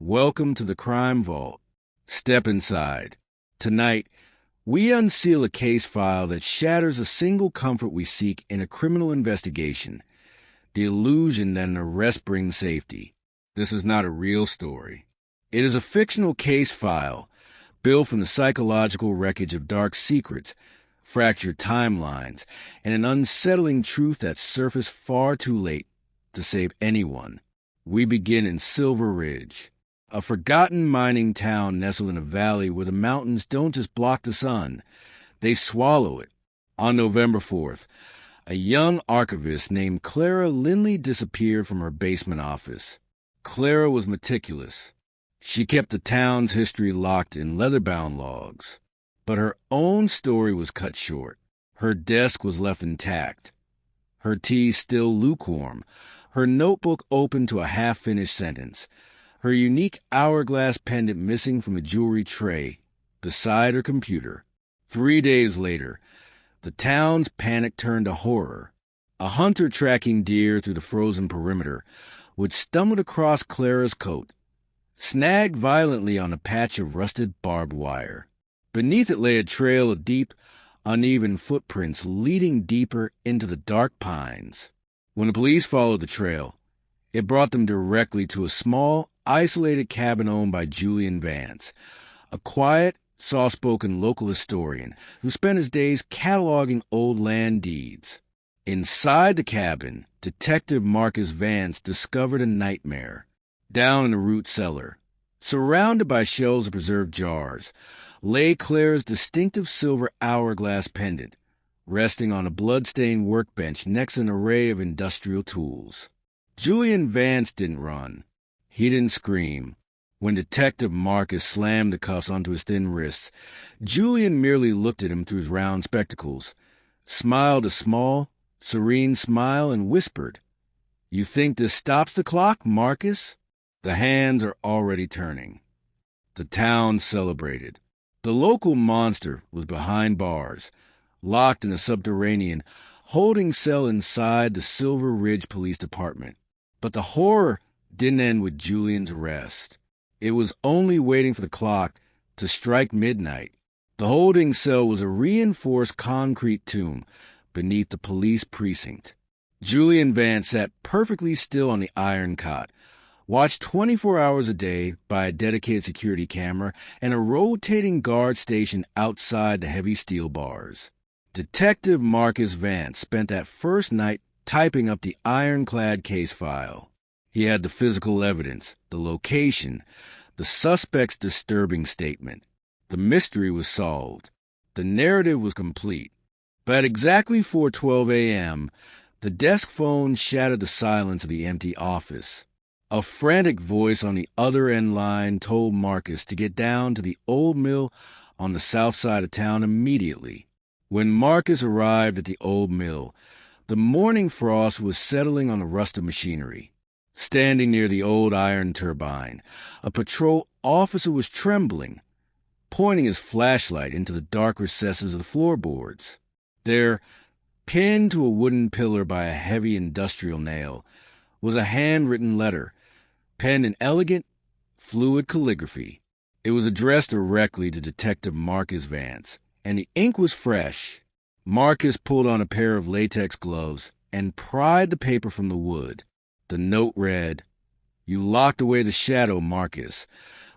Welcome to the Crime Vault. Step inside. Tonight, we unseal a case file that shatters a single comfort we seek in a criminal investigation: the illusion that an arrest brings safety. This is not a real story. It is a fictional case file built from the psychological wreckage of dark secrets, fractured timelines, and an unsettling truth that surfaced far too late to save anyone. We begin in Silver Ridge, a forgotten mining town nestled in a valley where the mountains don't just block the sun, they swallow it. On November 4th, a young archivist named Clara Lindley disappeared from her basement office. Clara was meticulous. She kept the town's history locked in leather-bound logs. But her own story was cut short. Her desk was left intact, her tea still lukewarm, her notebook open to a half-finished sentence, her unique hourglass pendant missing from the jewelry tray beside her computer. 3 days later, the town's panic turned to horror. A hunter tracking deer through the frozen perimeter would stumble across Clara's coat, snagged violently on a patch of rusted barbed wire. Beneath it lay a trail of deep, uneven footprints leading deeper into the dark pines. When the police followed the trail, it brought them directly to a small, isolated cabin owned by Julian Vance, a quiet, soft-spoken local historian who spent his days cataloging old land deeds. Inside the cabin, Detective Marcus Vance discovered a nightmare. Down in the root cellar, surrounded by shelves of preserved jars, lay Clara's distinctive silver hourglass pendant, resting on a blood-stained workbench next to an array of industrial tools. Julian Vance didn't run. He didn't scream. When Detective Marcus slammed the cuffs onto his thin wrists, Julian merely looked at him through his round spectacles, smiled a small, serene smile, and whispered, "You think this stops the clock, Marcus?" The hands are already turning. The town celebrated. The local monster was behind bars, locked in a subterranean holding cell inside the Silver Ridge Police Department. But the horror didn't end with Julian's arrest. It was only waiting for the clock to strike midnight. The holding cell was a reinforced concrete tomb beneath the police precinct. Julian Vance sat perfectly still on the iron cot, watched 24 hours a day by a dedicated security camera and a rotating guard station outside the heavy steel bars. Detective Marcus Vance spent that first night typing up the ironclad case file. He had the physical evidence, the location, the suspect's disturbing statement. The mystery was solved. The narrative was complete. But at exactly 4:12 a.m., the desk phone shattered the silence of the empty office. A frantic voice on the other end line told Marcus to get down to the old mill on the south side of town immediately. When Marcus arrived at the old mill, the morning frost was settling on the rust of machinery. Standing near the old iron turbine, a patrol officer was trembling, pointing his flashlight into the dark recesses of the floorboards. There, pinned to a wooden pillar by a heavy industrial nail, was a handwritten letter, penned in elegant, fluid calligraphy. It was addressed directly to Detective Marcus Vance, and the ink was fresh. Marcus pulled on a pair of latex gloves and pried the paper from the wood. The note read, "You locked away the shadow, Marcus,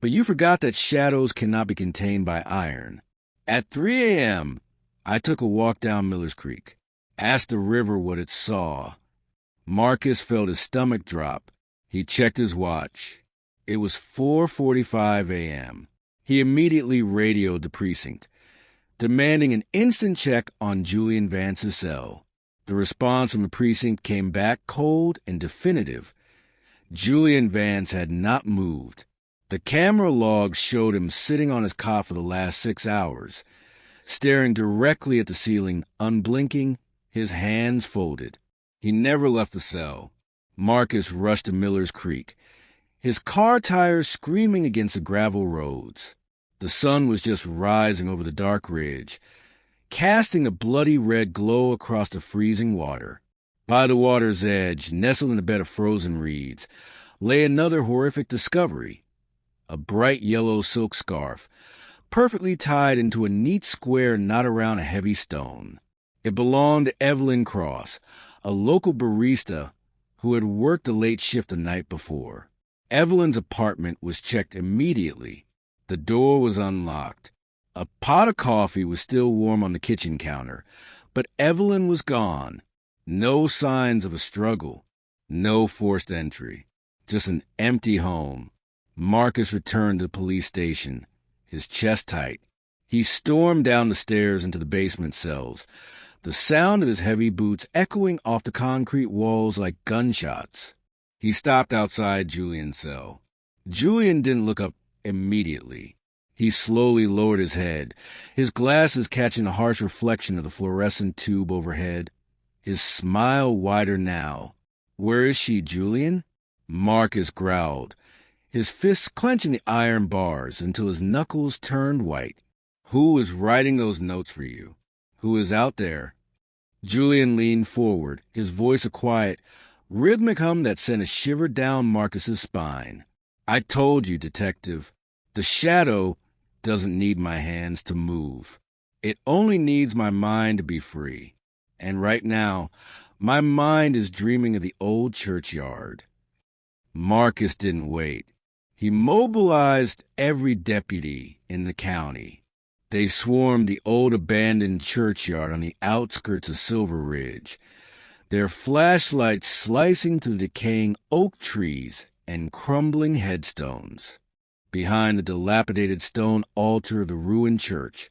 but you forgot that shadows cannot be contained by iron. At 3 a.m., I took a walk down Miller's Creek, asked the river what it saw." Marcus felt his stomach drop. He checked his watch. It was 4:45 a.m. He immediately radioed the precinct, demanding an instant check on Julian Vance's cell. The response from the precinct came back cold and definitive. Julian Vance had not moved. The camera logs showed him sitting on his cot for the last 6 hours, staring directly at the ceiling, unblinking, his hands folded. He never left the cell. Marcus rushed to Miller's Creek, his car tires screaming against the gravel roads. The sun was just rising over the dark ridge, casting a bloody red glow across the freezing water. By the water's edge, nestled in a bed of frozen reeds, lay another horrific discovery: a bright yellow silk scarf, perfectly tied into a neat square knot around a heavy stone. It belonged to Evelyn Cross, a local barista who had worked a late shift the night before. Evelyn's apartment was checked immediately. The door was unlocked. A pot of coffee was still warm on the kitchen counter, but Evelyn was gone. No signs of a struggle, no forced entry, just an empty home. Marcus returned to the police station, his chest tight. He stormed down the stairs into the basement cells, the sound of his heavy boots echoing off the concrete walls like gunshots. He stopped outside Julian's cell. Julian didn't look up immediately. He slowly lowered his head, his glasses catching the harsh reflection of the fluorescent tube overhead. His smile wider now. "Where is she, Julian?" Marcus growled, his fists clenching the iron bars until his knuckles turned white. "Who is writing those notes for you? Who is out there?" Julian leaned forward, his voice a quiet, rhythmic hum that sent a shiver down Marcus's spine. "I told you, Detective, the shadow doesn't need my hands to move. It only needs my mind to be free. And right now, my mind is dreaming of the old churchyard." Marcus didn't wait. He mobilized every deputy in the county. They swarmed the old abandoned churchyard on the outskirts of Silver Ridge, their flashlights slicing through the decaying oak trees and crumbling headstones. Behind the dilapidated stone altar of the ruined church,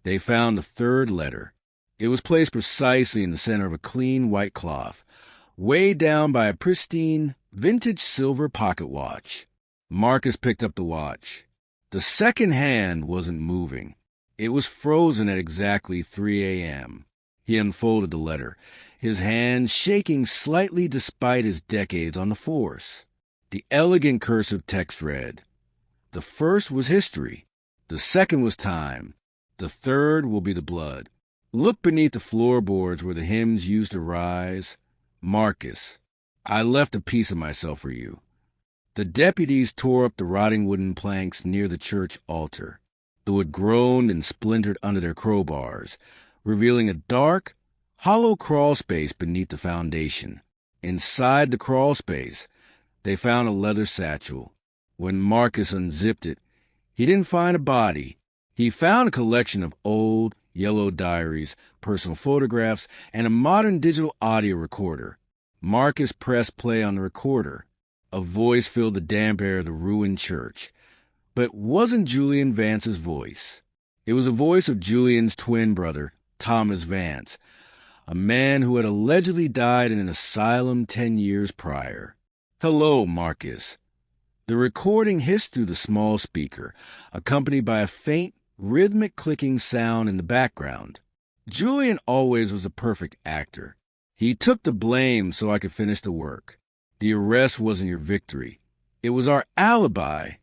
they found the third letter. It was placed precisely in the center of a clean white cloth, weighed down by a pristine, vintage silver pocket watch. Marcus picked up the watch. The second hand wasn't moving. It was frozen at exactly 3 a.m. He unfolded the letter, his hand shaking slightly despite his decades on the force. The elegant cursive text read, "The first was history. The second was time. The third will be the blood. Look beneath the floorboards where the hymns used to rise. Marcus, I left a piece of myself for you." The deputies tore up the rotting wooden planks near the church altar. The wood groaned and splintered under their crowbars, revealing a dark, hollow crawl space beneath the foundation. Inside the crawl space, they found a leather satchel. When Marcus unzipped it, he didn't find a body. He found a collection of old, yellow diaries, personal photographs, and a modern digital audio recorder. Marcus pressed play on the recorder. A voice filled the damp air of the ruined church. But it wasn't Julian Vance's voice. It was the voice of Julian's twin brother, Thomas Vance, a man who had allegedly died in an asylum 10 years prior. "Hello, Marcus." The recording hissed through the small speaker, accompanied by a faint, rhythmic clicking sound in the background. Julian always was a perfect actor. "He took the blame so I could finish the work. The arrest wasn't your victory. It was our alibi."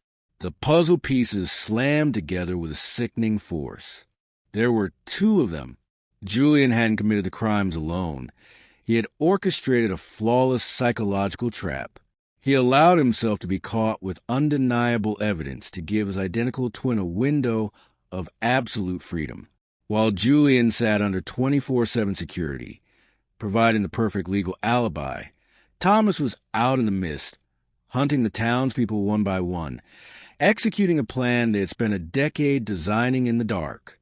The puzzle pieces slammed together with a sickening force. There were two of them. Julian hadn't committed the crimes alone. He had orchestrated a flawless psychological trap. He allowed himself to be caught with undeniable evidence to give his identical twin a window of absolute freedom. While Julian sat under 24/7 security, providing the perfect legal alibi, Thomas was out in the mist, hunting the townspeople one by one, executing a plan they had spent a decade designing in the dark.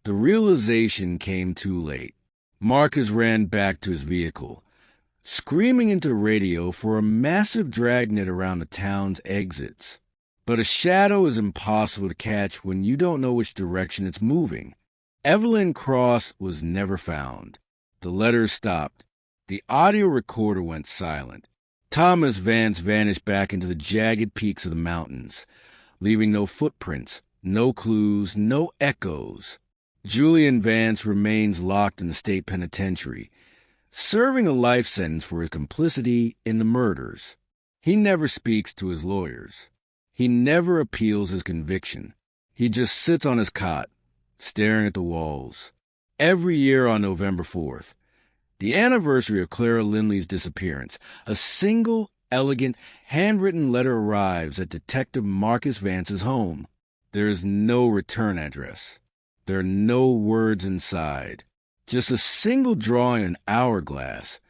The realization came too late. Marcus ran back to his vehicle, screaming into the radio for a massive dragnet around the town's exits. But a shadow is impossible to catch when you don't know which direction it's moving. Evelyn Cross was never found. The letters stopped. The audio recorder went silent. Thomas Vance vanished back into the jagged peaks of the mountains, leaving no footprints, no clues, no echoes. Julian Vance remains locked in the state penitentiary, serving a life sentence for his complicity in the murders. He never speaks to his lawyers. He never appeals his conviction. He just sits on his cot, staring at the walls. Every year on November 4th, the anniversary of Clara Lindley's disappearance, a single elegant, handwritten letter arrives at Detective Marcus Vance's home. There is no return address. There are no words inside. Just a single drawing in an hourglass,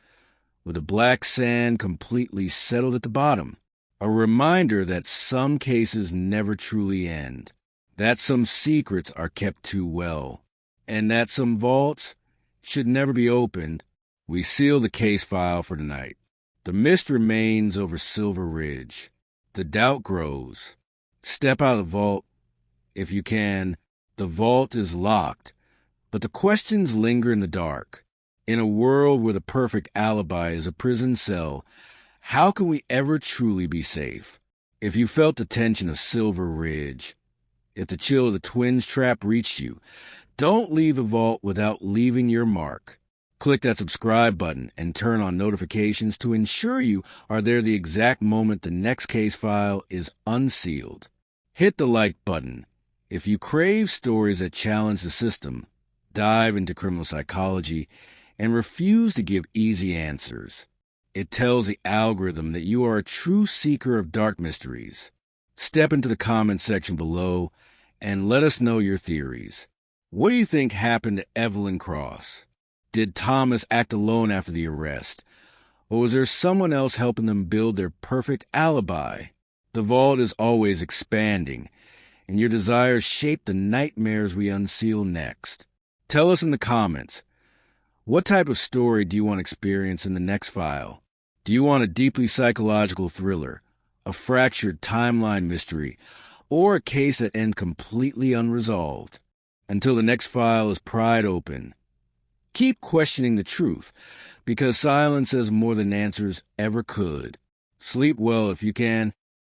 with the black sand completely settled at the bottom. A reminder that some cases never truly end, that some secrets are kept too well, and that some vaults should never be opened. We seal the case file for tonight. The mist remains over Silver Ridge. The doubt grows. Step out of the vault, if you can. The vault is locked, but the questions linger in the dark. In a world where the perfect alibi is a prison cell, how can we ever truly be safe? If you felt the tension of Silver Ridge, if the chill of the twins trap reached you, don't leave the vault without leaving your mark. Click that subscribe button and turn on notifications to ensure you are there the exact moment the next case file is unsealed. Hit the like button. If you crave stories that challenge the system, dive into criminal psychology, and refuse to give easy answers, it tells the algorithm that you are a true seeker of dark mysteries. Step into the comments section below and let us know your theories. What do you think happened to Evelyn Cross? Did Thomas act alone after the arrest? Or was there someone else helping them build their perfect alibi? The vault is always expanding, and your desires shape the nightmares we unseal next. Tell us in the comments, what type of story do you want to experience in the next file? Do you want a deeply psychological thriller, a fractured timeline mystery, or a case that ends completely unresolved? Until the next file is pried open, keep questioning the truth, because silence says more than answers ever could. Sleep well if you can.